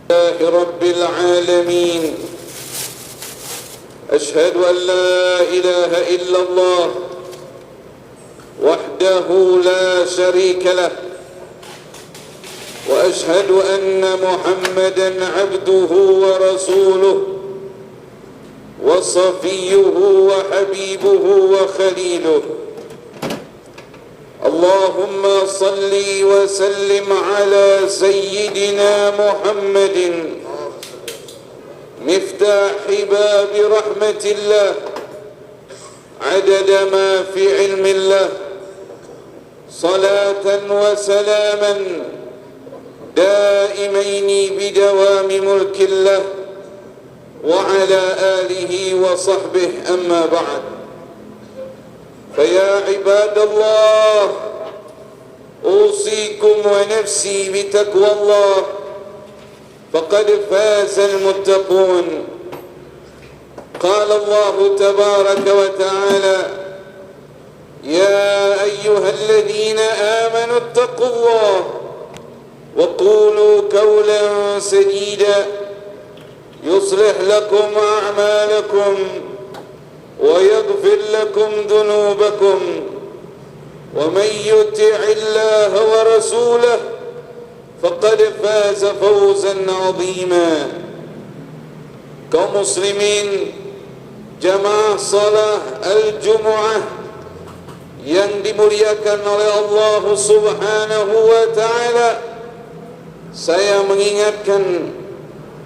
لله رب العالمين. أشهد أن لا إله إلا الله وحده لا شريك له، وأشهد أن محمدا عبده ورسوله وصفيه وحبيبه وخليله. اللهم صل وسلم على سيدنا محمد مفتاح باب رحمة الله عدد ما في علم الله، صلاة وسلاما دائمين بدوام ملك الله وعلى آله وصحبه. أما بعد، فيا عباد الله، أوصيكم ونفسي بتقوى الله، فقد فاز المتقون. قال الله تبارك وتعالى: يا أيها الذين آمنوا اتقوا الله وقولوا قولا سديدا يصلح لكم أعمالكم ويغفر لكم ذنوبكم، ومن يطع الله ورسوله فقد فاز فوزا عظيما. Kaum muslimin jamaah salat al-Jumu'ah yang dimuliakan oleh Allah Subhanahu wa taala, saya mengingatkan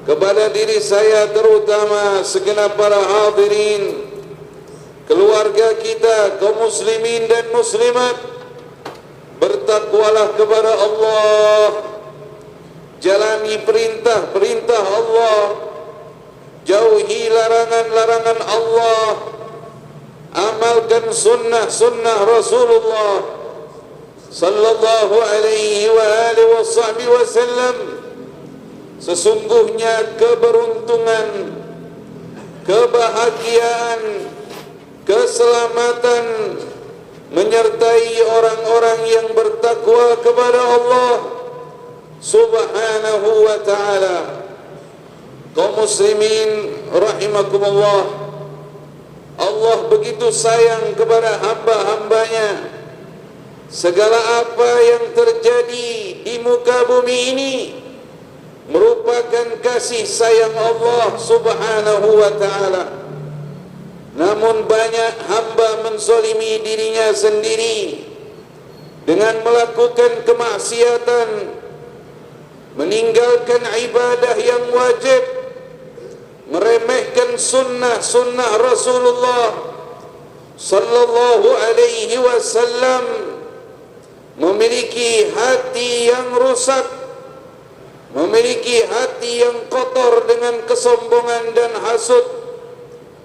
kepada diri saya, terutama segenap para hadirin, keluarga kita, kaum muslimin dan muslimat, bertakwalah kepada Allah, jalani perintah-perintah Allah, jauhi larangan-larangan Allah, amalkan sunnah-sunnah Rasulullah sallallahu alaihi wa alihi wasallam. Sesungguhnya keberuntungan, kebahagiaan, keselamatan menyertai orang-orang yang bertakwa kepada Allah Subhanahu wa ta'ala. Kaum muslimin rahimakumullah, Allah begitu sayang kepada hamba-hambanya. Segala apa yang terjadi di muka bumi ini merupakan kasih sayang Allah Subhanahu wa ta'ala. Namun banyak hamba menzalimi dirinya sendiri dengan melakukan kemaksiatan, meninggalkan ibadah yang wajib, meremehkan sunnah-sunnah Rasulullah sallallahu alaihi wasallam, memiliki hati yang rusak, memiliki hati yang kotor dengan kesombongan dan hasud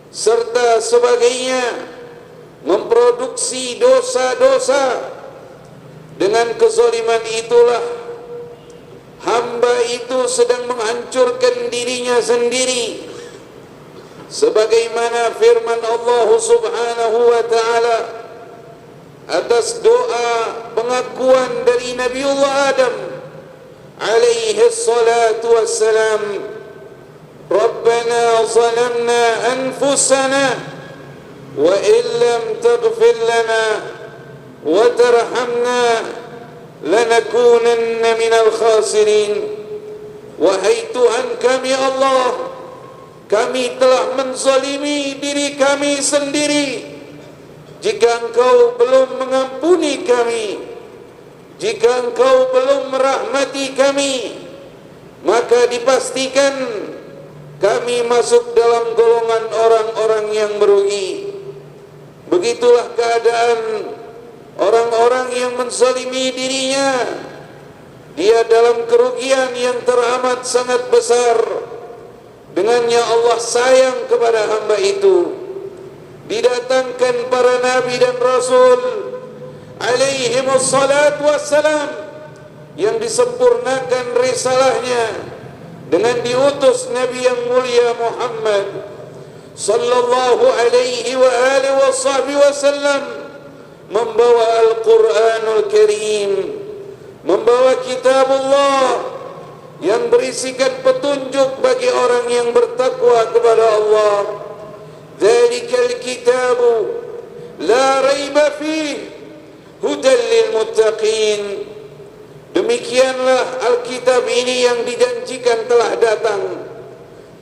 serta sebagainya, memproduksi dosa-dosa. Dengan kezaliman itulah hamba itu sedang menghancurkan dirinya sendiri, sebagaimana firman Allah Subhanahu wa ta'ala atas doa pengakuan dari Nabiullah Adam alaihi salatu wassalam: Rabbana zalamna anfusana wa illam taghfir lana wa tarhamna lanakunanna minal khasirin. Wahai Tuhan kami Allah, kami telah menzalimi diri kami sendiri. Jika Engkau belum mengampuni kami, jika Engkau belum merahmati kami, maka dipastikan kami masuk dalam golongan orang-orang yang merugi. Begitulah keadaan orang-orang yang menzalimi dirinya. Dia dalam kerugian yang teramat sangat besar. Dengannya Allah sayang kepada hamba itu. Didatangkan para nabi dan rasul alaihimus salatu wassalam yang disempurnakan risalahnya dengan diutus Nabi yang mulia Muhammad sallallahu alaihi wa alihi wasallam, membawa Al-Quranul Karim, membawa kitab Allah yang berisikan petunjuk bagi orang yang bertakwa kepada Allah. Dzalikal kitabu la raiba fihi hudan lil muttaqin. Demikianlah Alkitab ini yang dijanjikan telah datang,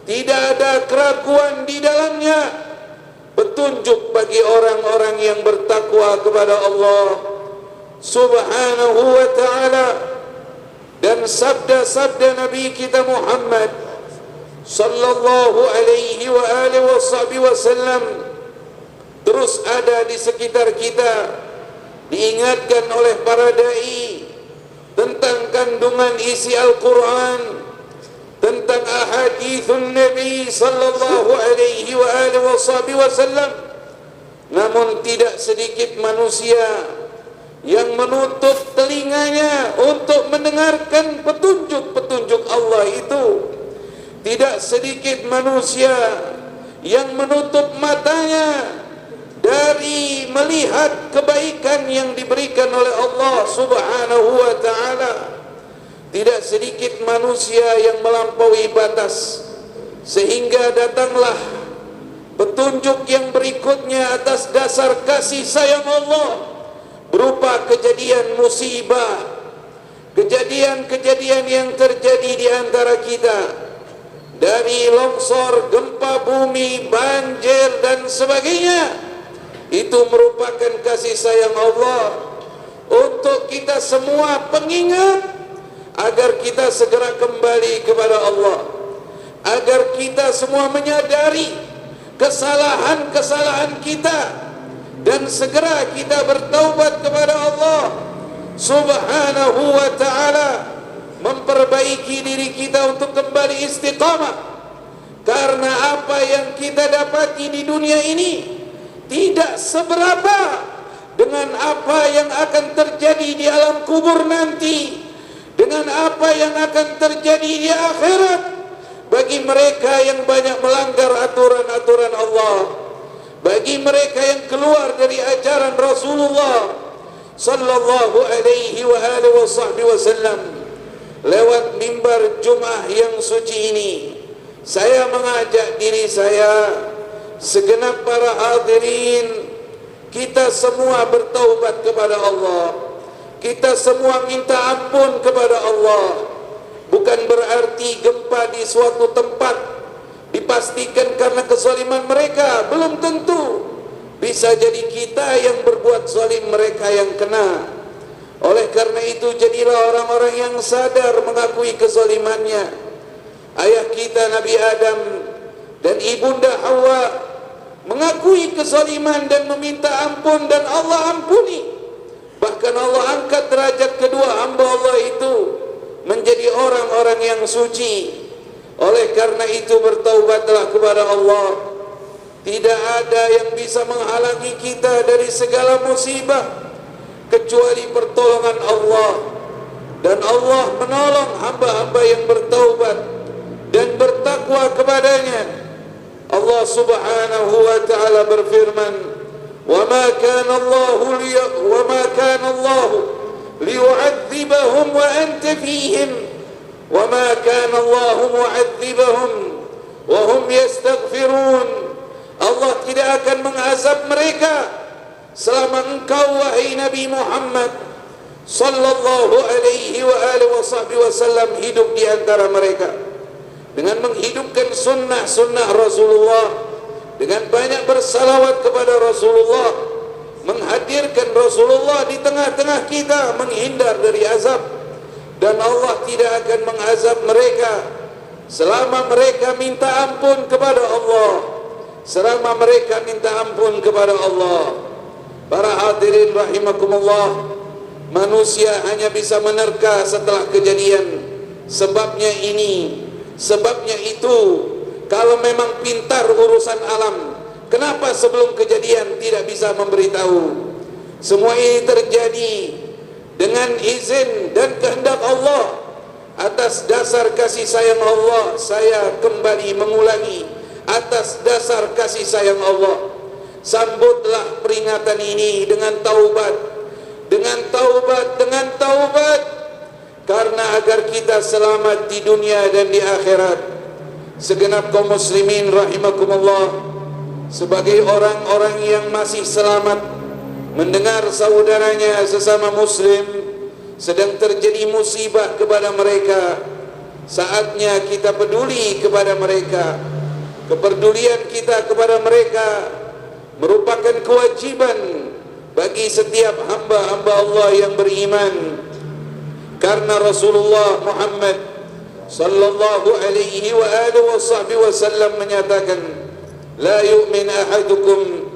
tidak ada keraguan di dalamnya, petunjuk bagi orang-orang yang bertakwa kepada Allah Subhanahu wa ta'ala. Dan sabda-sabda Nabi kita Muhammad sallallahu alaihi wa alihi wasallam terus ada di sekitar kita, diingatkan oleh para dai tentang kandungan isi Al-Quran, tentang ahadithun Nabi sallallahu alaihi wa alihi wasallam. Namun tidak sedikit manusia yang menutup telinganya untuk mendengarkan petunjuk-petunjuk Allah itu. Tidak sedikit manusia yang menutup matanya dari melihat kebaikan yang diberikan oleh Allah Subhanahu wa ta'ala. Tidak sedikit manusia yang melampaui batas, sehingga datanglah petunjuk yang berikutnya atas dasar kasih sayang Allah, berupa kejadian musibah, kejadian-kejadian yang terjadi di antara kita, dari longsor, gempa bumi, banjir dan sebagainya. Itu merupakan kasih sayang Allah untuk kita semua, pengingat agar kita segera kembali kepada Allah, agar kita semua menyadari kesalahan-kesalahan kita dan segera kita bertaubat kepada Allah Subhanahu wa ta'ala, memperbaiki diri kita untuk kembali istiqamah. Karena apa yang kita dapati di dunia ini tidak seberapa dengan apa yang akan terjadi di alam kubur nanti, dengan apa yang akan terjadi di akhirat bagi mereka yang banyak melanggar aturan-aturan Allah, bagi mereka yang keluar dari ajaran Rasulullah sallallahu alaihi wa alihi wasallam. Lewat mimbar Jumat yang suci ini, saya mengajak diri saya, segenap para hadirin, kita semua bertaubat kepada Allah. Kita semua minta ampun kepada Allah. Bukan berarti gempa di suatu tempat dipastikan karena kezaliman mereka, belum tentu. Bisa jadi kita yang berbuat zalim, mereka yang kena. Oleh karena itu, jadilah orang-orang yang sadar mengakui kezalimannya. Ayah kita Nabi Adam dan ibunda Hawa mengakui kezaliman dan meminta ampun, dan Allah ampuni. Bahkan Allah angkat derajat kedua hamba Allah itu menjadi orang-orang yang suci. Oleh karena itu, bertaubatlah kepada Allah. Tidak ada yang bisa menghalangi kita dari segala musibah kecuali pertolongan Allah. Dan Allah menolong hamba-hamba yang bertaubat dan bertakwa kepadanya. Allah Subhanahu wa ta'ala berfirman, "Wa ma kana Allah liyu'adzibahum wa anta fihim, wa ma kana Allah mu'adzibahum wa hum yastaghfirun." Allah tidak akan mengazab mereka selama engkau, wahai Nabi Muhammad sallallahu alaihi wa alihi wasallam, hidup di antara mereka dengan menghidupkan sunnah-sunnah Rasulullah, dengan banyak bersalawat kepada Rasulullah, menghadirkan Rasulullah di tengah-tengah kita, menghindar dari azab. Dan Allah tidak akan mengazab mereka selama mereka minta ampun kepada Allah, selama mereka minta ampun kepada Allah. Para hadirin rahimakumullah, manusia hanya bisa menerka setelah kejadian. Sebabnya ini, sebabnya itu. Kalau memang pintar urusan alam, kenapa sebelum kejadian tidak bisa memberitahu? Semua ini terjadi dengan izin dan kehendak Allah. Atas dasar kasih sayang Allah, saya kembali mengulangi, atas dasar kasih sayang Allah, sambutlah peringatan ini dengan taubat, dengan taubat, dengan taubat. karena agar kita selamat di dunia dan di akhirat. Segenap kaum muslimin rahimakumullah, sebagai orang-orang yang masih selamat mendengar saudaranya sesama muslim sedang terjadi musibah kepada mereka, saatnya kita peduli kepada mereka. Kepedulian kita kepada mereka merupakan kewajiban bagi setiap hamba-hamba Allah yang beriman, karena Rasulullah Muhammad sallallahu alaihi wa alihi wasallam menyatakan, la yu'min ahadukum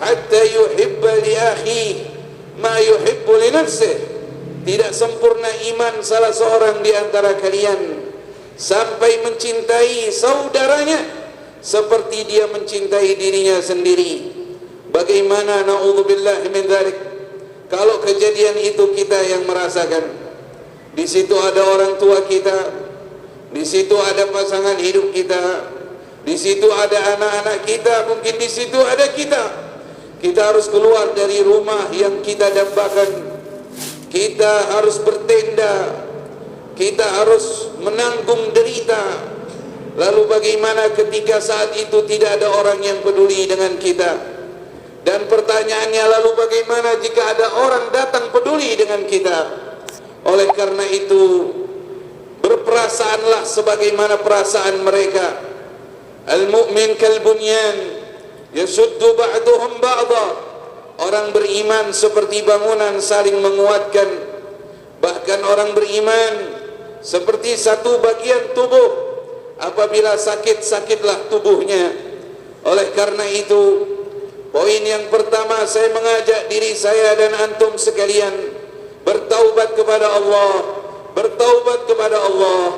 hatta yuhibba li akhihi ma yuhibbu li nafsihi. Tidak sempurna iman salah seorang di antara kalian sampai mencintai saudaranya seperti dia mencintai dirinya sendiri. Bagaimana na'udzubillah min dzalik kalau kejadian itu kita yang merasakan? Di situ ada orang tua kita, di situ ada pasangan hidup kita, di situ ada anak-anak kita, mungkin di situ ada kita. Kita harus keluar dari rumah yang kita dambakan. Kita harus bertenda, kita harus menanggung derita. Lalu bagaimana ketika saat itu tidak ada orang yang peduli dengan kita? Dan pertanyaannya, lalu bagaimana jika ada orang datang peduli dengan kita? Oleh karena itu, berperasaanlah sebagaimana perasaan mereka. Al-mu'min kal-bunyan yashuddu ba'duhum ba'da. Orang beriman seperti bangunan saling menguatkan. Bahkan orang beriman seperti satu bagian tubuh. Apabila sakit, sakitlah tubuhnya. Oleh karena itu, poin yang pertama, saya mengajak diri saya dan antum sekalian bertaubat kepada Allah. Bertaubat kepada Allah.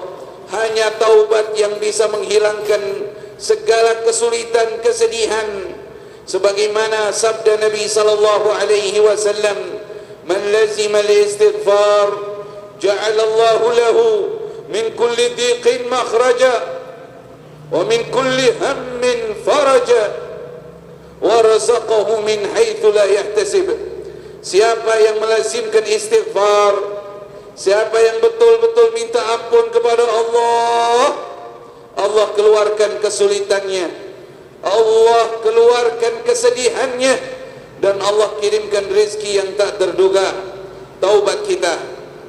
Hanya taubat yang bisa menghilangkan segala kesulitan, kesedihan. Sebagaimana sabda Nabi sallallahu alaihi wasallam, man lazima al-istighfar ja'ala Allahu lahu min kulli dhiqin makhraja wa min kulli hammin faraja wa razaqahu min haitsu la yahtasib. Siapa yang melazimkan istighfar, siapa yang betul-betul minta ampun kepada Allah, Allah keluarkan kesulitannya, Allah keluarkan kesedihannya, dan Allah kirimkan rezeki yang tak terduga. Taubat kita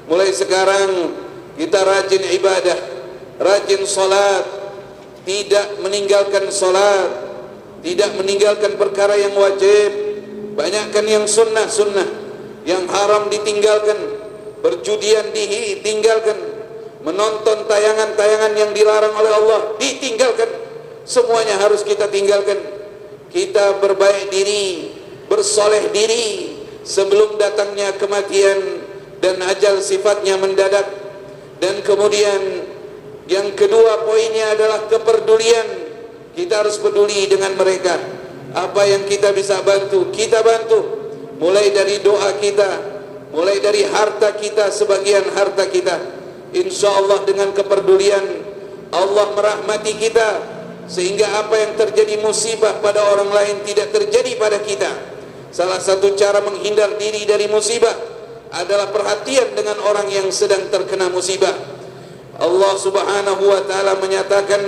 mulai sekarang, kita rajin ibadah, rajin salat, tidak meninggalkan salat, tidak meninggalkan perkara yang wajib, banyakkan yang sunnah-sunnah, yang haram ditinggalkan, perjudian ditinggalkan, menonton tayangan-tayangan yang dilarang oleh Allah ditinggalkan. Semuanya harus kita tinggalkan. Kita berbaik diri, bersoleh diri sebelum datangnya kematian dan ajal sifatnya mendadak. Dan kemudian yang kedua poinnya adalah kepedulian. Kita harus peduli dengan mereka. Apa yang kita bisa bantu, kita bantu. Mulai dari doa kita, mulai dari harta kita, sebagian harta kita. Insya Allah dengan kepedulian Allah merahmati kita, sehingga apa yang terjadi musibah pada orang lain tidak terjadi pada kita. Salah satu cara menghindar diri dari musibah adalah perhatian dengan orang yang sedang terkena musibah. Allah subhanahu wa ta'ala menyatakan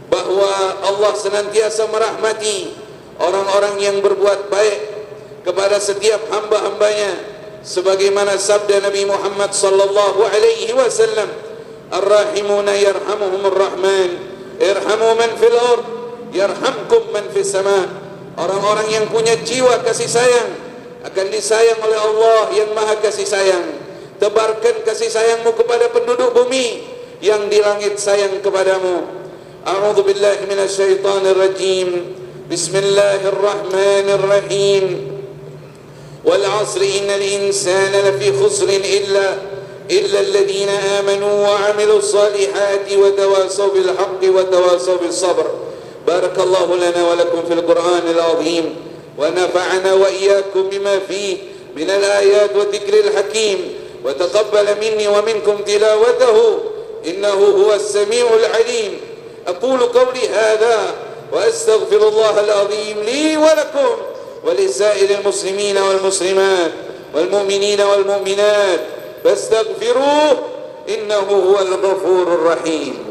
bahwa Allah senantiasa merahmati orang-orang yang berbuat baik kepada setiap hamba-hambanya, sebagaimana sabda Nabi Muhammad sallallahu alaihi wasallam, ar-rahimuna yarhamuhumur rahman, irhamu man fil ard yarhamkum man fis sama. Orang-orang yang punya jiwa kasih sayang akan disayang oleh Allah yang Maha Kasih Sayang. Tebarkan kasih sayangmu kepada penduduk bumi, yang di langit sayang kepadamu. A'udzu billahi minasy syaithanir rajim. Bismillahirrahmanirrahim. Wal 'asri innal insana lafi khusrin illa الذين آمنوا وعملوا الصالحات وتواصوا بالحق وتواصوا بالصبر. بارك الله لنا ولكم في القرآن العظيم ونفعنا وإياكم بما فيه من الآيات والذكر الحكيم وتقبل مني ومنكم تلاوته إنه هو السميع العليم. أقول قولي هذا وأستغفر الله العظيم لي ولكم ولسائر المسلمين والمسلمات والمؤمنين والمؤمنات فاستغفروه innahu huwal ghafurur rahim.